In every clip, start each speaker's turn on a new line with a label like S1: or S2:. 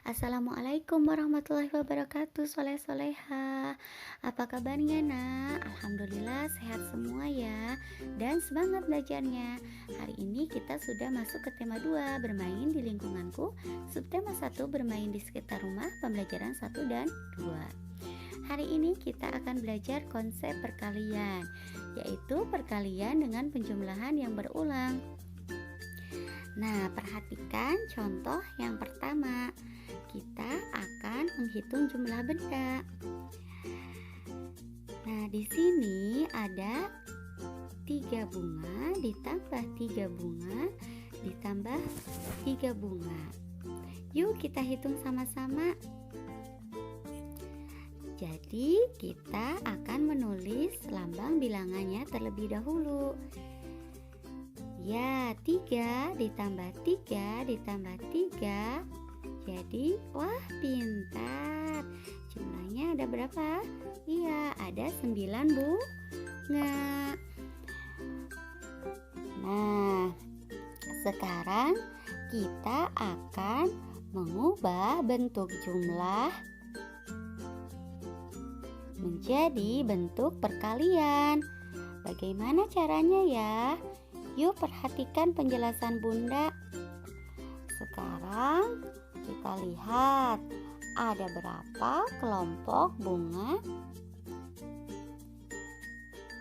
S1: Assalamualaikum warahmatullahi wabarakatuh, soleh-soleha. Apa kabarnya nak? Alhamdulillah sehat semua ya. Dan semangat belajarnya. Hari ini kita sudah masuk ke tema 2, bermain di lingkunganku. Subtema 1, bermain di sekitar rumah, pembelajaran 1 dan 2. Hari ini kita akan belajar konsep perkalian, yaitu perkalian dengan penjumlahan yang berulang. Nah, perhatikan contoh yang pertama. Kita akan menghitung jumlah benda. Nah, di sini ada 3 bunga ditambah 3 bunga ditambah 3 bunga. Yuk kita hitung sama-sama. Jadi kita akan menulis lambang bilangannya terlebih dahulu. Ya, 3 ditambah 3 ditambah 3. Jadi, wah pintar. Jumlahnya ada berapa? Iya, ada 9 bunga. Nah, sekarang kita akan mengubah bentuk jumlah menjadi bentuk perkalian. Bagaimana caranya ya? Yuk perhatikan penjelasan Bunda. Sekarang kita lihat ada berapa kelompok bunga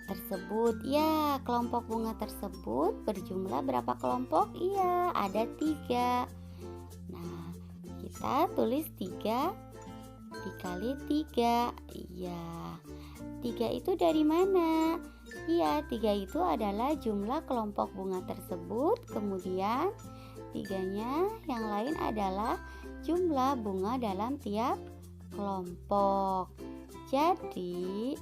S1: tersebut. Ya, kelompok bunga tersebut berjumlah berapa kelompok? Iya, ada 3. Nah, kita tulis 3 dikali 3. Iya, 3 itu dari mana? Iya, 3 itu adalah jumlah kelompok bunga tersebut. Kemudian 3-nya yang lain adalah jumlah bunga dalam tiap kelompok. Jadi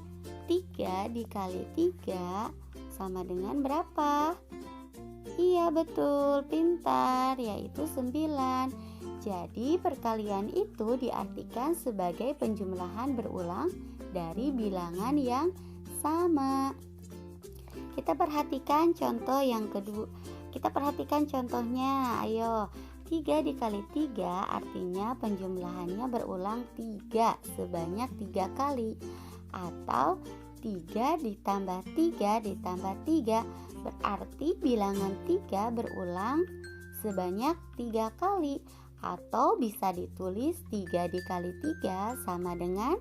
S1: 3 dikali 3 sama dengan berapa? Iya betul, pintar, yaitu 9. Jadi perkalian itu diartikan sebagai penjumlahan berulang dari bilangan yang sama. Kita perhatikan contoh yang kedua. Kita perhatikan contohnya. Ayo, 3 dikali 3 artinya penjumlahannya berulang 3 sebanyak 3 kali. Atau 3 ditambah 3 ditambah 3 berarti bilangan 3 berulang sebanyak 3 kali. Atau bisa ditulis 3 dikali 3 sama dengan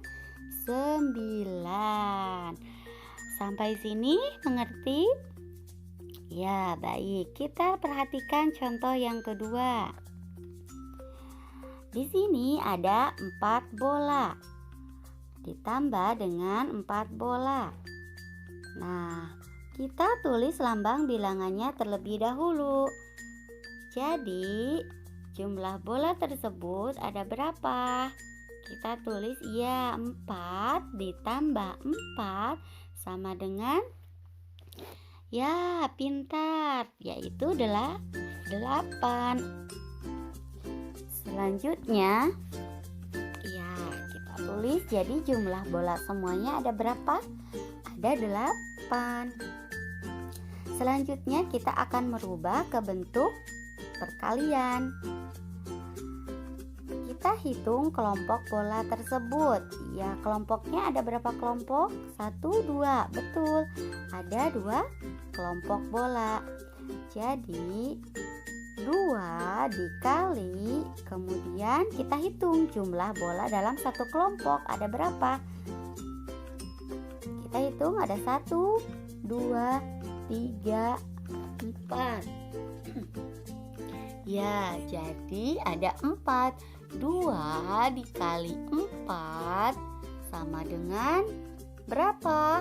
S1: 9. Sampai sini mengerti? Ya, baik. Kita perhatikan contoh yang kedua. Di sini ada 4 bola ditambah dengan 4 bola. Nah, kita tulis lambang bilangannya terlebih dahulu. Jadi, jumlah bola tersebut ada berapa? Kita tulis ya 4 ditambah 4 sama dengan, ya pintar, yaitu 8. Selanjutnya ya kita tulis, jadi jumlah bola semuanya ada berapa? Ada 8. Selanjutnya kita akan merubah ke bentuk perkalian. Kita hitung kelompok bola tersebut. Ya, kelompoknya ada berapa kelompok? 1, 2, betul. Ada 2 kelompok bola. Jadi 2 dikali, kemudian kita hitung jumlah bola dalam satu kelompok ada berapa? Kita hitung ada 1, 2, 3, 4. Ya, jadi ada 4. 2 dikali 4 sama dengan berapa?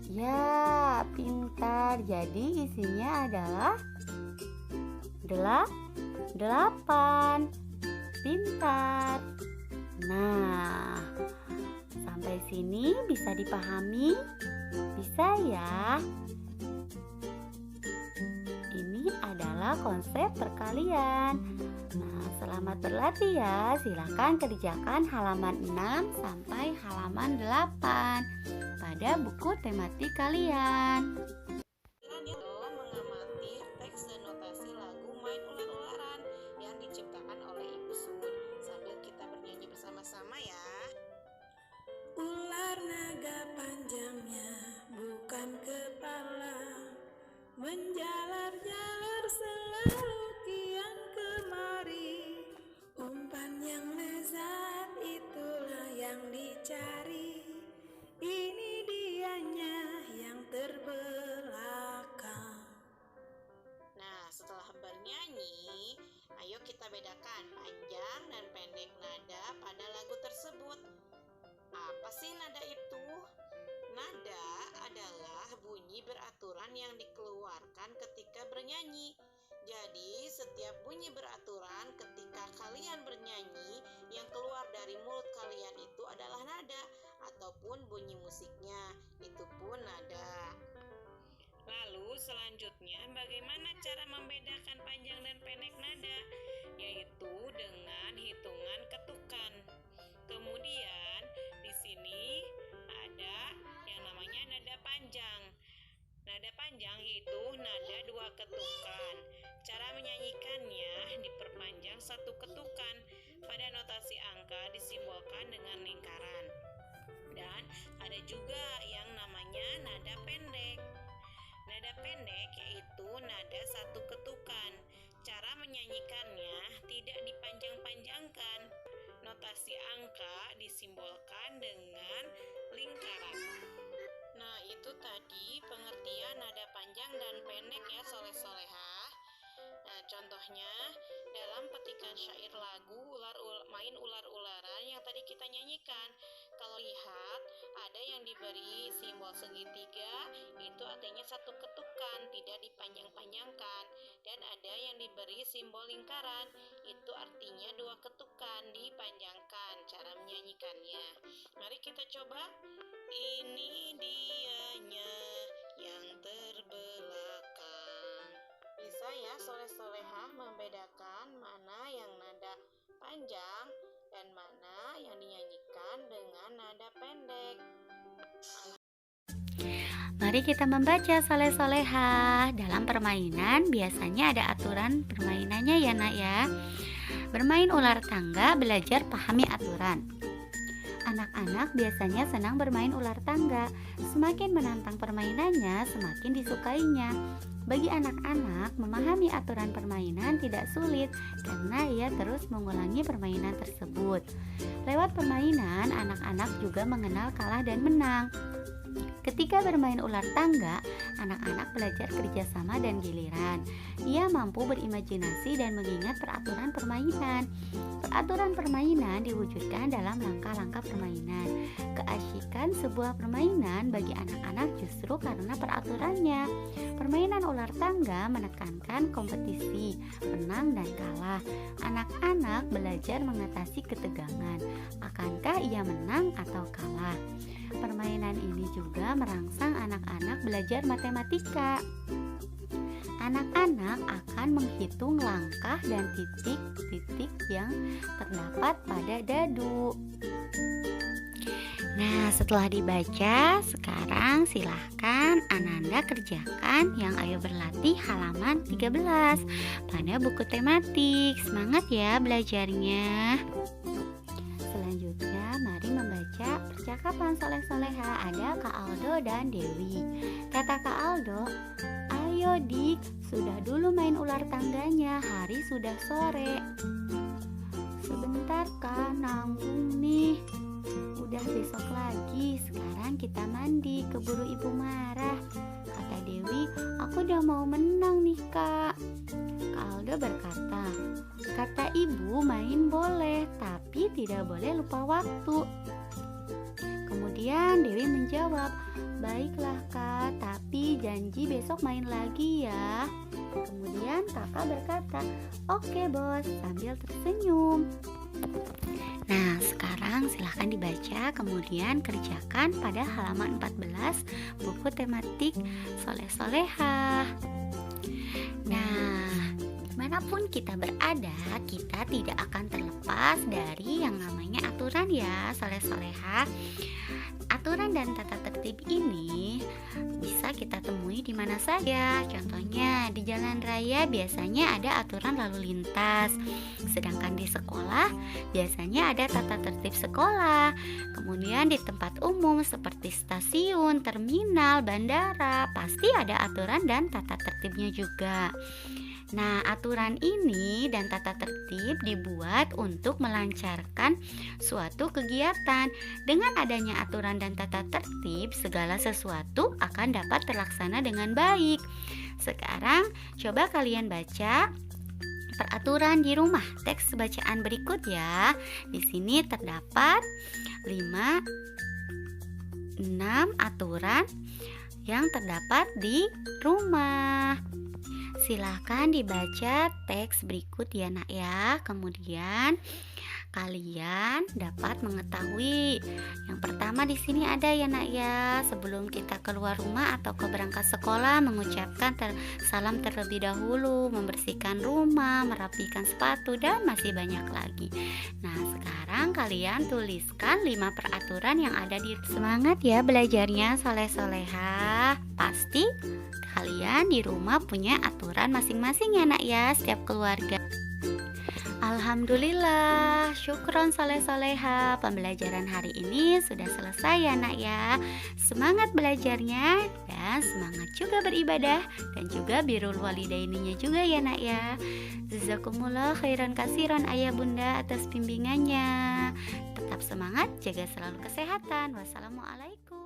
S1: Ya, pintar. Jadi isinya adalah 8. Pintar. Nah, sampai sini bisa dipahami? Bisa ya? Ini adalah konsep perkalian. Nah, selamat berlatih ya. Silakan kerjakan halaman 6 sampai halaman 8 pada buku tematik kalian.
S2: Mengamati teks dan notasi lagu Main Ular-ularan yang diciptakan bedakan panjang dan pendek nada pada lagu tersebut. Apa sih nada itu? Nada adalah bunyi beraturan yang dikeluarkan ketika bernyanyi. Jadi, setiap bunyi beraturan ketika kalian bernyanyi yang keluar dari mulut kalian itu adalah nada ataupun bunyi musiknya, itu pun nada. Lalu selanjutnya bagaimana cara membedakan panjang dan pendek nada? Yaitu dengan hitungan ketukan. Kemudian di sini ada yang namanya nada panjang. Nada panjang itu nada 2 ketukan. Cara menyanyikannya diperpanjang 1 ketukan. Pada notasi angka disimbolkan dengan lingkaran. Dan ada juga yang namanya nada pendek. Nada pendek yaitu nada 1 ketukan. Cara menyanyikannya tidak dipanjang-panjangkan. Notasi angka disimbolkan dengan lingkaran. Nah, itu tadi pengertian nada panjang dan pendek ya soleh-soleha. Nah, contohnya dalam petikan syair lagu main ular-ularan yang tadi kita nyanyikan. Kalau lihat ada yang diberi simbol segitiga, itu artinya 1 ketukan, tidak dipanjang-panjangkan. Dan ada yang diberi simbol lingkaran, itu artinya 2 ketukan, dipanjangkan cara menyanyikannya. Mari kita coba. Ini dianya yang terbelakang. Bisa ya soleh-solehah membedakan mana yang nada panjang dan mana yang dinyanyikan dengan nada pendek.
S1: Mari kita membaca soleh-solehah. Dalam permainan biasanya ada aturan permainannya ya nak ya. Bermain ular tangga, belajar pahami aturan. Anak-anak biasanya senang bermain ular tangga. Semakin menantang permainannya, semakin disukainya. Bagi anak-anak, memahami aturan permainan tidak sulit karena ia terus mengulangi permainan tersebut. Lewat permainan, anak-anak juga mengenal kalah dan menang. Ketika bermain ular tangga, anak-anak belajar kerjasama dan giliran. Ia mampu berimajinasi dan mengingat peraturan permainan. Peraturan permainan diwujudkan dalam langkah-langkah permainan. Keasyikan sebuah permainan bagi anak-anak justru karena peraturannya. Permainan ular tangga menekankan kompetisi, menang dan kalah. Anak-anak belajar mengatasi ketegangan. Akankah ia menang atau kalah? Permainan ini juga merangsang anak-anak belajar matematika. Anak-anak akan menghitung langkah dan titik-titik yang terdapat pada dadu. Nah, setelah dibaca, sekarang silahkan Ananda kerjakan yang Ayo Berlatih halaman 13 pada buku tematik. Semangat ya belajarnya. Selanjutnya, mari membaca percakapan soleh-soleha. Ada Kak Aldo dan Dewi. Kata Kak Aldo, "Ayo Dik, sudah dulu main ular tangganya, hari sudah sore." "Sebentar Kak, nanggung nih. Udah besok lagi, sekarang kita mandi, keburu ibu marah." Kata Dewi, "Aku udah mau menang nih Kak." Kak Aldo berkata, "Kata ibu main boleh, tapi tidak boleh lupa waktu." Kemudian Dewi menjawab, "Baiklah Kak, tapi janji besok main lagi ya." Kemudian kakak berkata, "Oke bos," sambil tersenyum. Nah, sekarang silahkan dibaca, kemudian kerjakan pada halaman 14 buku tematik soleh-solehah. Nah, dimanapun kita berada, kita tidak akan terlepas dari yang namanya aturan ya, soleh-solehah. Aturan dan tata tertib ini bisa kita temui di mana saja. Contohnya di jalan raya biasanya ada aturan lalu lintas. Sedangkan di sekolah biasanya ada tata tertib sekolah. Kemudian di tempat umum seperti stasiun, terminal, bandara, pasti ada aturan dan tata tertibnya juga. Nah, aturan ini dan tata tertib dibuat untuk melancarkan suatu kegiatan. Dengan adanya aturan dan tata tertib, segala sesuatu akan dapat terlaksana dengan baik. Sekarang, coba kalian baca peraturan di rumah. Teks bacaan berikut ya. Di sini terdapat 5 6 aturan yang terdapat di rumah. Silahkan dibaca teks berikut ya nak ya. Kemudian kalian dapat mengetahui. Yang pertama di sini ada ya nak ya. Sebelum kita keluar rumah atau ke berangkat sekolah, mengucapkan salam terlebih dahulu, membersihkan rumah, merapikan sepatu, dan masih banyak lagi. Nah, sekarang kalian tuliskan 5 peraturan yang ada di semangat ya belajarnya soleh-solehah. Pasti kalian di rumah punya aturan masing-masing ya nak ya, setiap keluarga. Alhamdulillah, syukron soleh-soleha. Pembelajaran hari ini sudah selesai ya nak ya. Semangat belajarnya dan semangat juga beribadah, dan juga birrul walidaininya juga ya nak ya. Jazakumullah khairan kasiran ayah bunda atas bimbingannya. Tetap semangat, jaga selalu kesehatan. Wassalamualaikum.